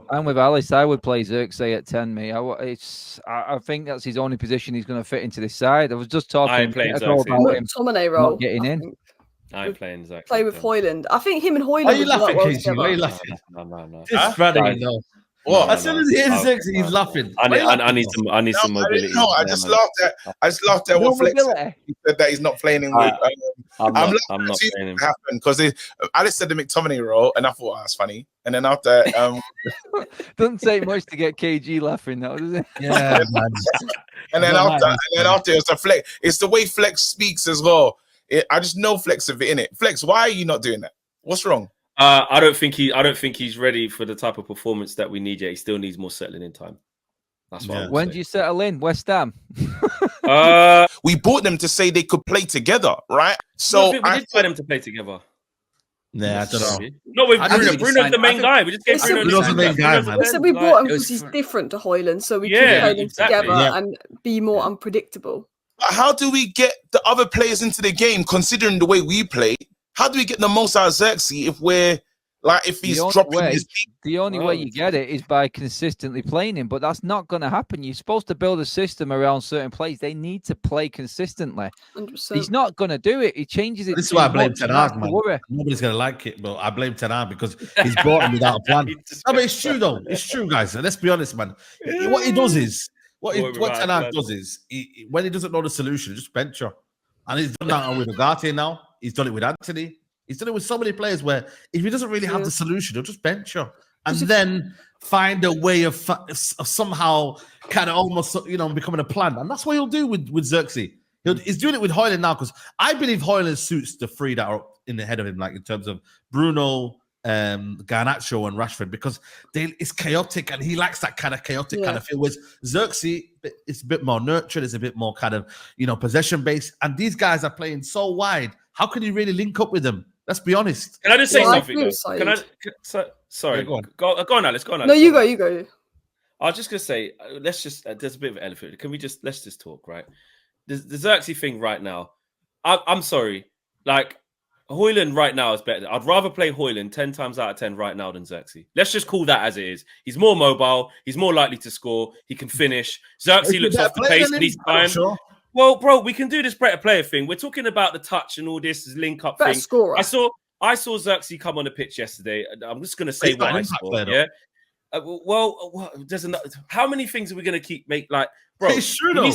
I'm with Alice. I would play Zirkzee at 10. I think that's his only position he's going to fit into this side. I was just talking about him McTominay role, not getting in. I'm playing Zirkzee. Play with Højlund. I think him and Højlund. Are you laughing, Casey? Why are you laughing? No. This brother, no. What? As soon as he hears Zirkzee, he's laughing. I need some mobility. No, I just laughed at what Flex said. He said that he's not playing in with. I'm not playing him. Because Alice said the McTominay role, and I thought that's funny. And then after, doesn't take much to get KG laughing, though, does it? Yeah, man. and then after, it's a Flex. It's the way Flex speaks as well. I just know Flex of it in it. Flex, why are you not doing that? What's wrong? I don't think he's ready for the type of performance that we need yet. He still needs more settling in time. That's what. When do you settle in? West Ham. We bought them to say they could play together, right? So we did buy them to play together. Nah, I don't know. No, with Bruno. Bruno's the main guy. We just gave Bruno's the main guy, man. We said we bought him because he's different to Højlund, so we could play them together and be more unpredictable. How do we get the other players into the game, considering the way we play? How do we get the most out of Zirkzee if he's dropping his team? The only way you get it is by consistently playing him, but that's not going to happen. You're supposed to build a system around certain players. They need to play consistently. 100%. He's not going to do it. He changes it. This is why I blame Ten Hag, man. Nobody's going to like it, but I blame Ten Hag because he's brought him without a plan. I mean, it's true, though. It's true, guys. Let's be honest, man. What he does is, what Ten Hag does is, when he doesn't know the solution, just bench her. And he's done that with Ugarte now. He's done it with Anthony. He's done it with so many players where if he doesn't really have the solution, he'll just bench her and then find a way of somehow kind of almost, becoming a plan. And that's what he'll do with Zirkzee. He's doing it with Højlund now because I believe Højlund suits the three that are in the head of him, like in terms of Bruno, Garnacho and Rashford, because it's chaotic and he likes that kind of chaotic kind of feel. Whereas Zirkzee, it's a bit more nurtured, it's a bit more kind of, possession based. And these guys are playing so wide. How can you really link up with them? Let's be honest. Can I just say something? Sorry. Go on, Alice. Go on, Alice. No, you go. I was just gonna say, there's a bit of an elephant. Let's just talk, right? The Zirkzee thing right now. I'm sorry, like Højlund right now is better. I'd rather play Højlund 10 times out of 10 right now than Zirkzee. Let's just call that as it is. He's more mobile. He's more likely to score. He can finish. Zirkzee looks off the pace and he's time. Sure. Well, bro, we can do this better player thing. We're talking about the touch and all this link up thing. Scorer. I saw Zirkzee come on the pitch yesterday. I'm just going to say what I saw. Yeah. There's another. How many things are we going to bro? It's true though.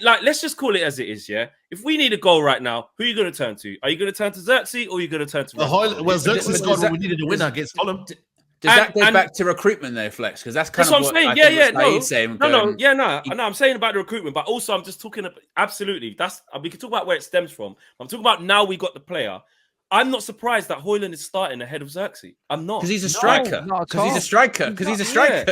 Let's just call it as it is. Yeah. If we need a goal right now, who are you going to turn to? Are you going to turn to Zirkzee or are you going to turn to? Zirkzee scored when we needed a winner against Fulham. Does that go back to recruitment though, Flex? Because that's kind of what I'm saying. I'm saying about the recruitment, but also I'm just talking about absolutely. We can talk about where it stems from. I'm talking about now we got the player. I'm not surprised that Højlund is starting ahead of Zirkzee. I'm not. Because he's a striker. Because he's a striker.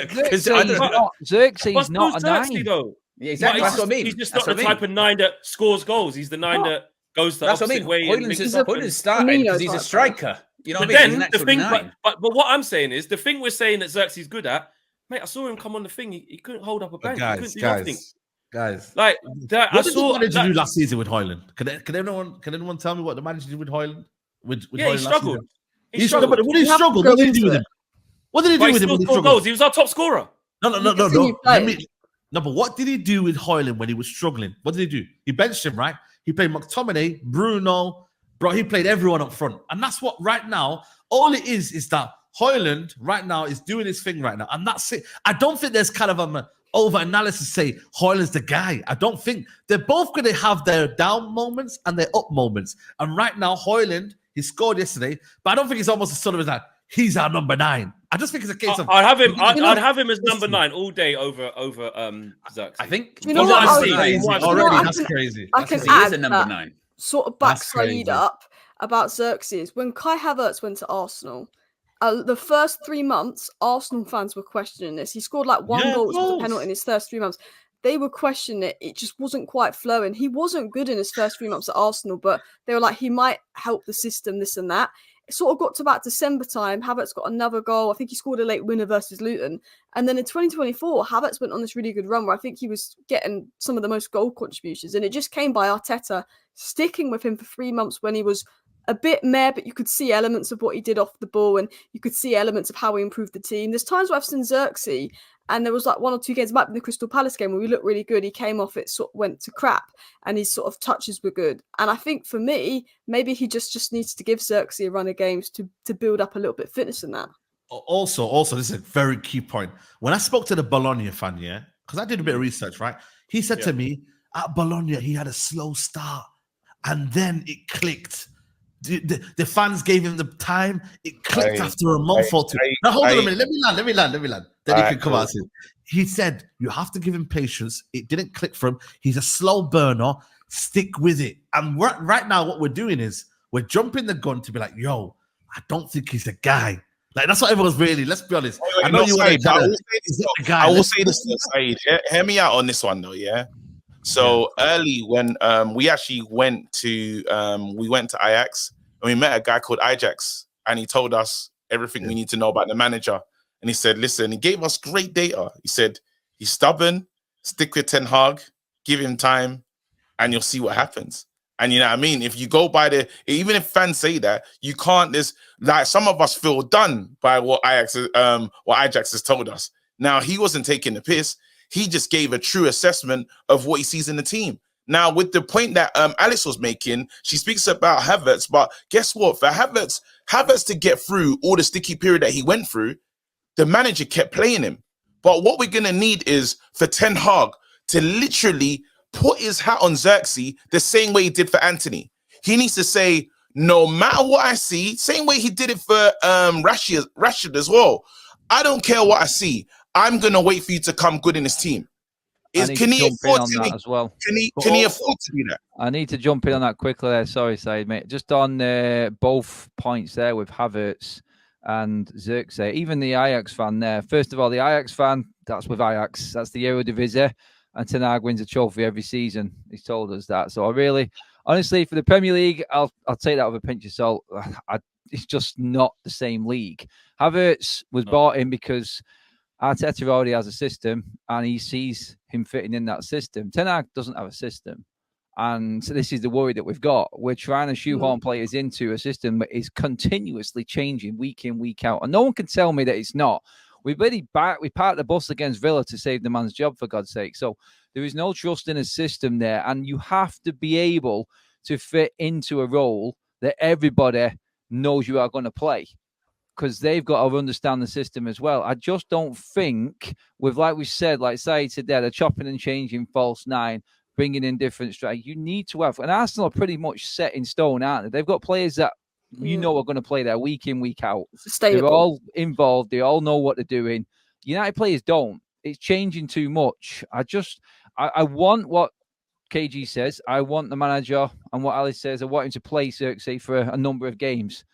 Zirkzee's not a nine. Though. Yeah, exactly. That's what I mean. He's just not the type of nine that scores goals. He's the nine that goes the opposite way. Højlund's starting because he's a striker. You know what I mean? The thing, but what I'm saying is the thing we're saying that Zirkzee's good at, mate. I saw him come on the thing. He couldn't hold up a bank. He couldn't do nothing. Guys, like that. What did the manager do last season with Højlund? Can anyone tell me what the manager did with Højlund? He struggled. He struggled. But what did he struggle? What did he do with him? What did he do with him when he struggled? Goals. He was our top scorer. No. But what did he do with Højlund when he was struggling? What did he do? He benched him, right? He played McTominay, Bruno. Bro, he played everyone up front. And that's what right now, all it is that Højlund right now is doing his thing right now. And that's it. I don't think there's kind of an over-analysis to say Højlund's the guy. I don't think. They're both going to have their down moments and their up moments. And right now, Højlund, he scored yesterday, but I don't think it's almost sort of like, he's our number 9. I just think it's a case of... I'd have him as number 9 all day over Zirkzee. I think... You know what? Already, that's crazy. I can add a number 9. Sort of backside up about Zirkzee is when Kai Havertz went to Arsenal, the first 3 months, Arsenal fans were questioning this. He scored like one goal, which was a penalty in his first 3 months. They were questioning it. It just wasn't quite flowing. He wasn't good in his first 3 months at Arsenal, but they were like, he might help the system, this and that. It sort of got to about December time. Havertz got another goal. I think he scored a late winner versus Luton. And then in 2024, Havertz went on this really good run where I think he was getting some of the most goal contributions. And it just came by Arteta sticking with him for 3 months when he was a bit meh, but you could see elements of what he did off the ball, and you could see elements of how he improved the team. There's times where I've seen Zirkzee, and there was like 1 or 2 games, might be the Crystal Palace game, where we looked really good. He came off, it sort of went to crap, and his sort of touches were good. And I think for me, maybe he just needs to give Zirkzee a run of games to build up a little bit of fitness in that. Also, this is a very key point. When I spoke to the Bologna fan, because I did a bit of research, right? He said to me, at Bologna, he had a slow start, and then it clicked. The fans gave him the time. It clicked after a month or two. Now, hold on a minute. Let me land. Then he can come out. He said, you have to give him patience. It didn't click for him. He's a slow burner. Stick with it. And right now, what we're doing is we're jumping the gun to be like, yo, I don't think he's a guy. Like, that's what everyone's really, let's be honest. I know you want to I will say this, Saeed. Hear me out on this one, though, yeah? So early when we actually went to Ajax, and we met a guy called Ajax, and he told us everything we need to know about the manager. And he said, listen, he gave us great data. He said, he's stubborn, stick with Ten Hag, give him time, and you'll see what happens. And you know what I mean? If you go by even if fans say that, you can't, there's like some of us feel done by what Ajax has told us. Now, he wasn't taking the piss. He just gave a true assessment of what he sees in the team. Now, with the point that Alice was making, she speaks about Havertz, but guess what? For Havertz to get through all the sticky period that he went through, the manager kept playing him. But what we're going to need is for Ten Hag to literally put his hat on Zirkzee the same way he did for Anthony. He needs to say, no matter what I see, same way he did it for Rashid as well. I don't care what I see. I'm going to wait for you to come good in his team. Can he afford to that as well? Can he afford to do that? I need to jump in on that quickly there. Sorry, Saeed, mate. Just on both points there with Havertz and Zirkzee, even the Ajax fan there. First of all, the Ajax fan, that's with Ajax. That's the Eredivisie. And Ten Hag wins a trophy every season. He's told us that. So I really, honestly, for the Premier League, I'll take that with a pinch of salt. It's just not the same league. Havertz was brought in because Arteta already has a system and he sees him fitting in that system. Ten Hag doesn't have a system. And so this is the worry that we've got. We're trying to shoehorn players into a system that is continuously changing week in, week out. And no one can tell me that it's not. We parked the bus against Villa to save the man's job, for God's sake. So there is no trust in a system there. And you have to be able to fit into a role that everybody knows you are going to play, because they've got to understand the system as well. I just don't think like we said, like Saeed said there, the chopping and changing false nine, bringing in different strikes. You need to have, and Arsenal are pretty much set in stone, aren't they? They've got players that are going to play there week in, week out. They're all involved. They all know what they're doing. United players don't. It's changing too much. I want what KG says. I want the manager, and what Alice says, I want him to play Zirkzee for a number of games.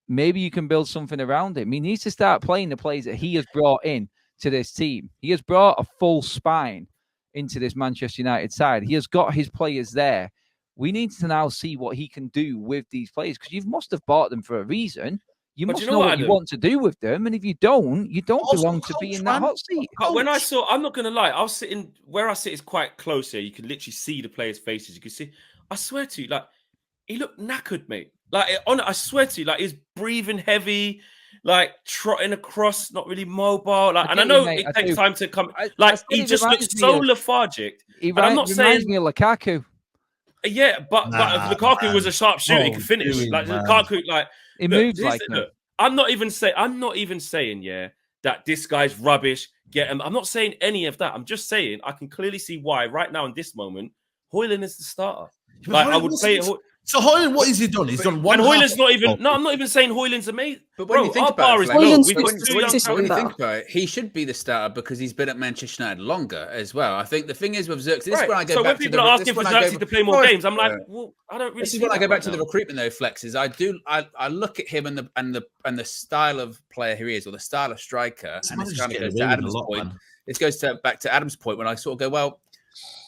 Maybe you can build something around him. He needs to start playing the players that he has brought in to this team. He has brought a full spine into this Manchester United side. He has got his players there. We need to now see what he can do with these players, because you must have bought them for a reason. You must know what you want to do with them. And if you don't belong to be in that hot seat. When I'm not going to lie, I was sitting where I sit is quite close here. You can literally see the players' faces. You can see, I swear to you, like, he looked knackered, mate. Like, I swear to you, like, he's breathing heavy, like trotting across, not really mobile. Like, and I know it takes time to come. He just looks so lethargic. He reminds me of Lukaku. Yeah, but Lukaku was a sharpshooter. He could finish. Lukaku, like, he moves like him. I'm not even saying, that this guy's rubbish. Get him. I'm not saying any of that. I'm just saying I can clearly see why right now in this moment, Højlund is the starter. Like, I would say. So Højlund, what has he done? He's done one. And Højlund's not even. No, I'm not even saying Højlund's amazing. But when you think about it, when you think about it, he should be the starter because he's been at Manchester United longer as well. I think the thing is with Zirkzee, this is when I go back to people are asking for Zirkzee to play more games, I'm like, well, I don't really. This is when I go back to the recruitment though, Flex. Is I look at him and the style of player who he is, or the style of striker, and this kind of goes to Adam's point. It goes back to Adam's point when I sort of go, well,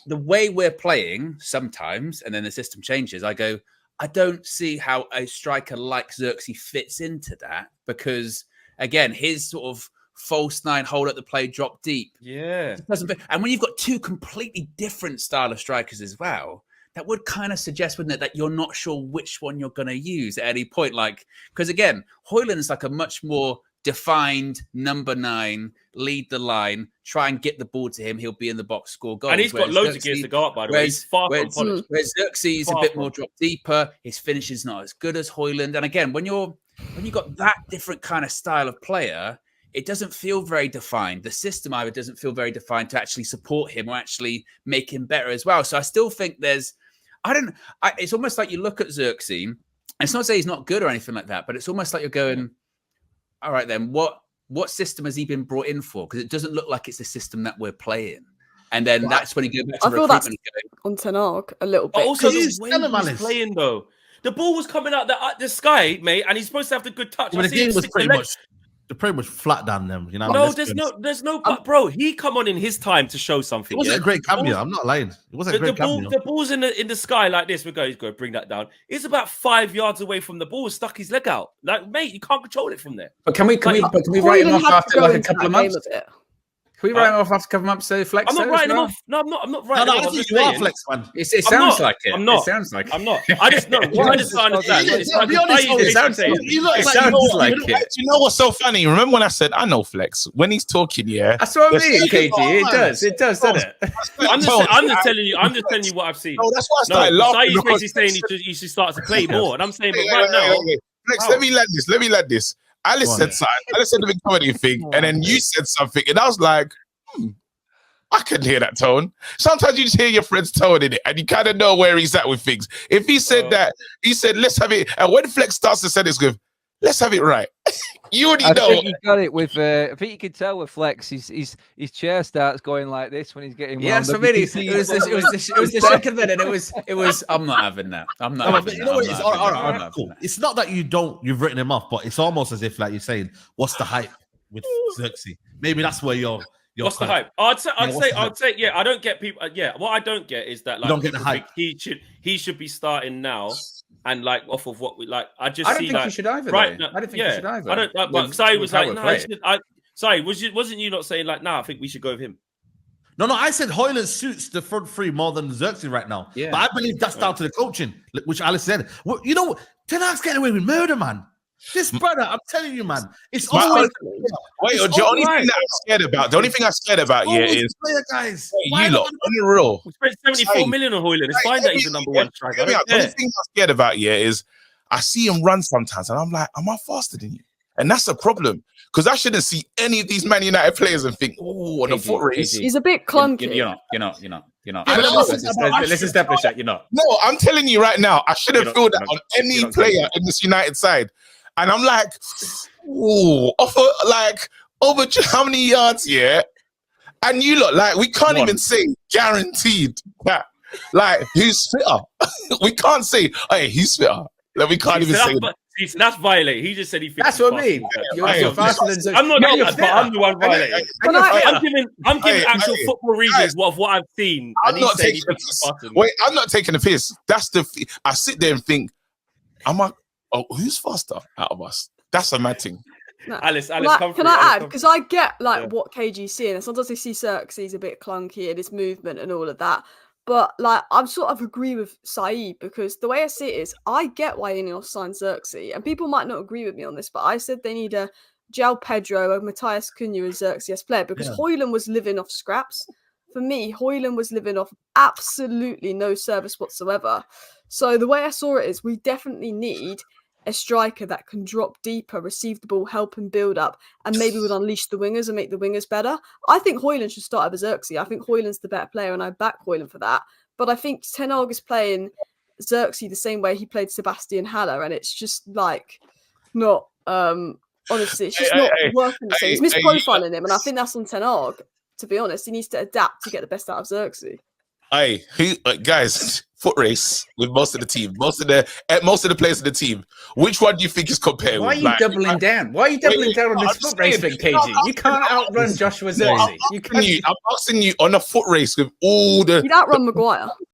the way we're playing sometimes, and then the system changes. I go, I don't see how a striker like Zirkzee fits into that, because, again, his sort of false nine, hold up the play, drop deep. Yeah. Doesn't fit. And when you've got two completely different style of strikers as well, that would kind of suggest, wouldn't it, that you're not sure which one you're going to use at any point. Like, because again, Højlund's like a much more defined number 9, lead the line, try and get the ball to him. He'll be in the box, score goals. And he's got loads of gears to go up, by the way. He's far from polished. Whereas Zirkzee is a bit more drop deeper. His finish is not as good as Højlund. And again, when you've got that different kind of style of player, it doesn't feel very defined. The system either doesn't feel very defined to actually support him or actually make him better as well. So I still think it's almost like you look at Zirkzee. It's not to say he's not good or anything like that, but it's almost like you're going, all right, then what system has he been brought in for? Because it doesn't look like it's the system that we're playing. And then that's when you go back to recruitment. I feel that's on Ten Hag a little bit. But also the way he's playing, though. The ball was coming out the sky, mate, and he's supposed to have the good touch. Well, the game was pretty much flat down them. You know, no, there's no. But bro, he come on in his time to show something. It wasn't a great cameo. I'm not lying. It wasn't a great cameo. The ball's in the sky like this. He's going to bring that down. It's about 5 yards away from the ball. Stuck his leg out. Like, mate, you can't control it from there. But can we write him off after like a couple of months? Can we write him off after a couple of months? So Flex. I'm not writing him off. No, I'm not writing him off. No, you are Flex, man. It sounds like it. I'm not. It sounds like it. I'm not. I just know. I just don't understand. It sounds like it. You know what's so funny? Remember when I said I know Flex when he's talking? Yeah, that's what I mean, KG. It does, doesn't it? I'm just telling you what I've seen. No, that's why I started laughing. He's basically saying he should start to play more, and I'm saying, but right now, Flex, let me let this. Alice said something. Alice said the big comedy thing, and then you said something, and I was like, I couldn't hear that tone. Sometimes you just hear your friend's tone in it, and you kind of know where he's at with things. If he said that, he said, let's have it. And when Flex starts to say this, with, let's have it right. You already know. I think you got it with. I think you can tell with Flex. His chair starts going like this when he's getting. Yeah, so really, it was the second bit, and it was. I'm not having that. I'm not. You know what it is? All right, cool. It's not that you've written him off, but it's almost as if like you're saying, what's the hype with Zirkzee? Maybe that's where you're. What's the hype? I'd say, yeah. I don't get people. Yeah, what I don't get is that like don't get the hype. He should be starting now, and like off of what we like. I don't think he should either. Right? I don't think he should either. I don't. But Sai was like, no. Sai, wasn't you not saying like, nah? I think we should go with him. No. I said Højlund suits the front three more than Zirkzee right now. Yeah. But I believe that's down to the coaching, which Alice said. Well, you know, Ten Hag's getting away with murder, man. This brother, I'm telling you, man, it's always. The only thing that I'm scared about, is player guys. You lot on the roll. We spent 74 million on Højlund. It's fine that he's the number one striker. The only thing I'm scared about, is I see him run sometimes, and I'm like, am I faster than you? And that's a problem because I shouldn't see any of these Man United players and think, oh, on the foot race, he's a bit clunky. You're not. Let's establish that you're not. No, I'm telling you right now, I shouldn't feel that on any player in this United side. And I'm like, ooh, over how many yards, And you look like we can't even say guaranteed that, like, who's fitter. We can't say, hey, he's fitter. Like, we can't even say that. That's violate. He just said he thinks. That's what I mean. You're faster than Zirkzee. I'm not getting that, but I'm the one violating. I'm giving actual football reasons of what I've seen. I'm not taking the piss. Wait, I'm not taking the piss. I sit there and think, who's faster out of us? That's a mad thing. No. Alice, can I add? Because I get what KG's seeing, and sometimes I see Zirkzee's a bit clunky and his movement and all of that. But like, I'm sort of agree with Saeed because the way I see it is, I get why Ineos signed Zirkzee, and people might not agree with me on this, but I said they need a João Pedro, a Matthias Cunha, and Zirkzee as player because Højlund was living off scraps. For me, Højlund was living off absolutely no service whatsoever. So the way I saw it is, we definitely need a striker that can drop deeper, receive the ball, help and build up, and maybe would unleash the wingers and make the wingers better. I think Højlund should start over Zirkzee. I think Højlund's the better player, and I back Højlund for that. But I think Ten Hag is playing Zirkzee the same way he played Sebastian Haller, and it's just like not. Honestly, it's just not working. He's misprofiling him, and I think that's on Ten Hag. To be honest, he needs to adapt to get the best out of Zirkzee. Hey, guys, foot race with most of the team, most of the players in the team. Which one do you think is competitive? Why are you doubling down? Why are you doubling down on this foot race thing, KG? You can't outrun Joshua Zirkzee. I'm asking you on a foot race with all the. You'd outrun Maguire.